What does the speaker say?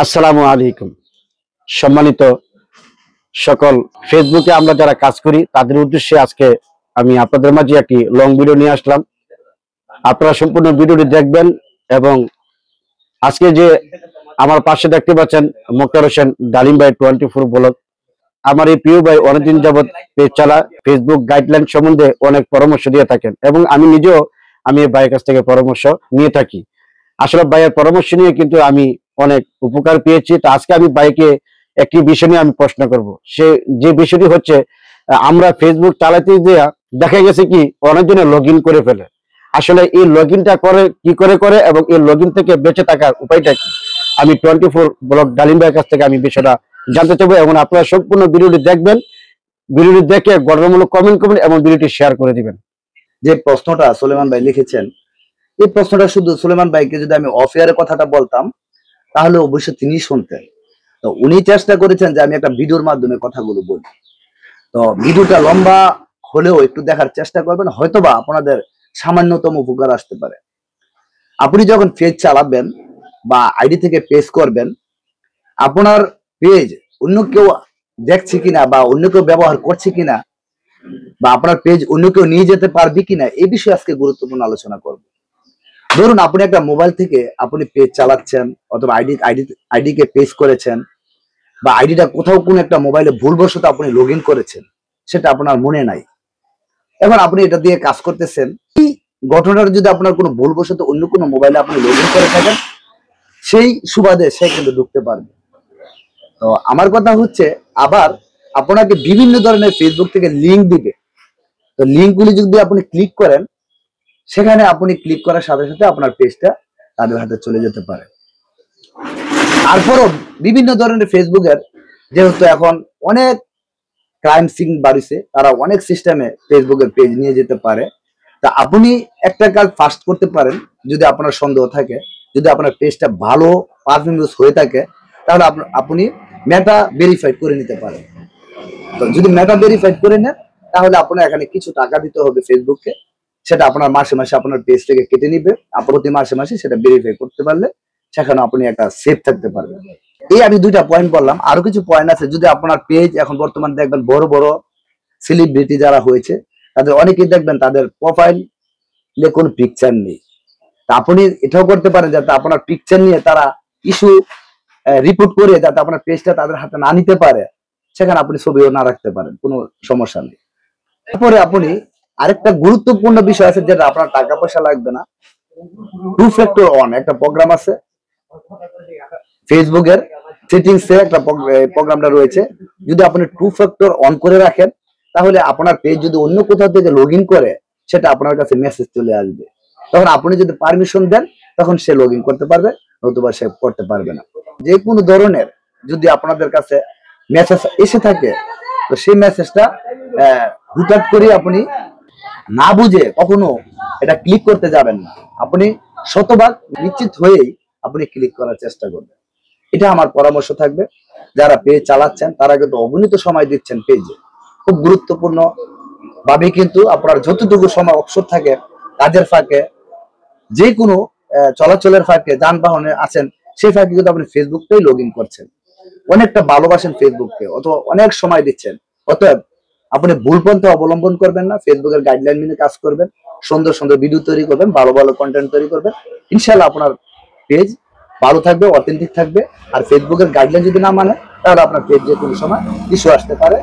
আসসালামু আলাইকুম। সম্মানিত সকল ফেসবুকে আমরা যারা কাজ করি তাদের উদ্দেশ্যে আজকে আমি আপনাদের মাঝে একটি লং ভিডিও নিয়ে আসলাম। আপনারা সম্পূর্ণ ভিডিওটি দেখবেন এবং আজকে যে আমার পাশে দেখতে পাচ্ছেন মোক্তার হোসেন ডালিম ভাই 24 ব্লগ। আমার এই প্রিয় ভাই অনেকদিন যাবৎ পেজ চালা, ফেসবুক গাইডলাইন সম্বন্ধে অনেক পরামর্শ দিয়ে থাকেন এবং আমি নিজেও এই ভাইয়ের কাছ থেকে পরামর্শ নিয়ে থাকি। আসলে ভাইয়ের পরামর্শ নিয়ে কিন্তু আমি অনেক উপকার পেয়েছি। তো আজকে আমি ভাইকে একটি বিষয় নিয়ে আমি প্রশ্ন করব। সে যে বিষয়টি হচ্ছে, আমরা ফেসবুক চালাতে গিয়ে দেখা গেছে কি অনেকজনে লগ ইন করে ফেলে। আসলে এই লগ ইনটা করে কি করে এবং এই লগ ইন থেকে বেঁচে থাকার উপায়টা কি, আমি 24 ব্লগ ডালিম ভাইয়ের কাছ থেকে আমি বিষয়টা জানতে চাইবো এবং আপনারা সম্পূর্ণ ভিডিওটি দেখবেন। ভিডিওটি দেখে গঠনমূলক কমেন্ট করবেন এবং ভিডিওটি শেয়ার করে দিবেন। যে প্রশ্নটা সুলেমান ভাই লিখেছেন, এই প্রশ্নটা শুধু সুলেমান ভাইকে যদি আমি অফ এয়ারের কথাটা বলতাম তাহলে অবশ্যই তিনি শুনতেন। তো উনি চেষ্টা করেছেন যে আমি একটা ভিডিওর মাধ্যমে কথাগুলো বলি। তো ভিডিওটা লম্বা হলেও একটু দেখার চেষ্টা করবেন, হয়তোবা আপনাদের সামান্যতম উপকার আসতে পারে। আপনি যখন পেজ চালাবেন বা আইডি থেকে পেজ করবেন, আপনার পেজ অন্য কেউ দেখছে কিনা বা অন্য কেউ ব্যবহার করছে কিনা বা আপনার পেজ অন্য কেউ নিয়ে যেতে পারবে কিনা, এই বিষয়ে আজকে গুরুত্বপূর্ণ আলোচনা করব। ধরুন আপনি একটা মোবাইল থেকে আপনি পেজ চালাচ্ছেন অথবা আইডিকে পেজ করেছেন বা আইডিটা কোথাও কোনো একটা মোবাইলে ভুলবশত আপনি লগ ইন করেছেন, সেটা আপনার মনে নাই। এখন আপনি এটা দিয়ে কাজ করতেছেন, এই ঘটনাটা যদি আপনার কোনো ভুলবশত অন্য কোনো মোবাইলে আপনি লগ ইন করে থাকেন, সেই সুবাদে সে কিন্তু ঢুকতে পারবে। তো আমার কথা হচ্ছে, আবার আপনাকে বিভিন্ন ধরনের ফেসবুক থেকে লিঙ্ক দিবে। তো লিঙ্কগুলি যদি আপনি ক্লিক করেন, সেখানে আপনি ক্লিক করার সাথে সাথে আপনার পেজটা তাদের হাতে চলে যেতে পারে। তারপরও বিভিন্ন ধরনের ফেসবুকের, যেহেতু এখন অনেক ক্রাইম সিন বাড়িছে, তারা অনেক সিস্টেমে ফেসবুকের পেজ নিয়ে যেতে পারে। তা আপনি একটা কাজ ফার্স্ট করতে পারেন, যদি আপনার সন্দেহ থাকে, যদি আপনার পেজটা ভালো পারফরমেন্স হয়ে থাকে, তাহলে আপনি মেটা ভেরিফাইড করে নিতে পারেন। তো যদি মেটা ভেরিফাইড করে নেন, তাহলে আপনার এখানে কিছু টাকা দিতে হবে ফেসবুককে। সেটা আপনার মাসে মাসে আপনার পেজ থেকে কেটে নিবে। প্রতি মাসে মাসে সেটা ভেরিফাই করতে পারলে সেখানে আপনি একটা সেফ থাকতে পারবেন। এই আমি দুইটা পয়েন্ট বললাম, আরো কিছু পয়েন্ট আছে। যদি আপনার পেজ এখন বর্তমান দেখবেন বড় বড় সেলিব্রিটি যারা হয়েছে, তাদের অনেকেই দেখবেন তাদের প্রোফাইলে কোনো পিকচার নেই। তা আপনি এটাও করতে পারেন যাতে আপনার পিকচার নিয়ে তারা ইস্যু রিপোর্ট করে যাতে আপনার পেজটা তাদের হাতে না নিতে পারে, সেখানে আপনি ছবিও না রাখতে পারেন, কোনো সমস্যা নেই। তারপরে আপনি আরেকটা গুরুত্বপূর্ণ বিষয় আছে, যেটা আপনার টাকা পয়সা লাগবে না। 2 ফ্যাক্টর অন একটা প্রোগ্রাম আছে ফেসবুকের সেটিংসে, একটা প্রোগ্রামটা রয়েছে। যদি আপনি 2 ফ্যাক্টর অন করে রাখেন, তাহলে আপনার পেজ যদি অন্য কোথাও থেকে লগ ইন করে, সেটা আপনার কাছে মেসেজ চলে আসবে। তখন আপনি যদি পারমিশন দেন, তখন সে লগ ইন করতে পারবে, নতুবা সে করতে পারবে না। যে কোনো ধরনের যদি আপনাদের কাছে মেসেজ এসে থাকে, তো সেই মেসেজটা হুটহাট করে আপনি না বুঝে কখনো এটা ক্লিক করতে যাবেন না। আপনি শতভাগ নিশ্চিত হয়েই আপনি ক্লিক করার চেষ্টা করবেন। এটা আমার পরামর্শ থাকবে। যারা পেজ চালাচ্ছেন তারা কিন্তু অগণিত সময় দিচ্ছেন পেজে, খুব গুরুত্বপূর্ণ ভাবে কিন্তু আপনার যতটুকু সময় অবসর থাকে কাজের ফাঁকে, যে কোনো চলাচলের ফাঁকে, যানবাহনে আছেন, সেই ফাঁকে কিন্তু আপনি ফেসবুকটাই লগ ইন করছেন। অনেকটা ভালোবাসেন ফেসবুককে, অথবা অনেক সময় দিচ্ছেন। অতএব আপনি ভুল পন্থা অবলম্বন করবেন না, ফেসবুকের গাইডলাইন মেনে কাজ করবেন, সুন্দর সুন্দর ভিডিও তৈরি করবেন, ভালো ভালো কন্টেন্ট তৈরি করবেন। ইনশাআল্লাহ আপনার পেজ ভালো থাকবে, অথেন্টিক থাকবে। আর ফেসবুকের গাইডলাইন যদি না মানে, তাহলে আপনার পেজ যে কোনো সময় ইস্যু আসতে পারে।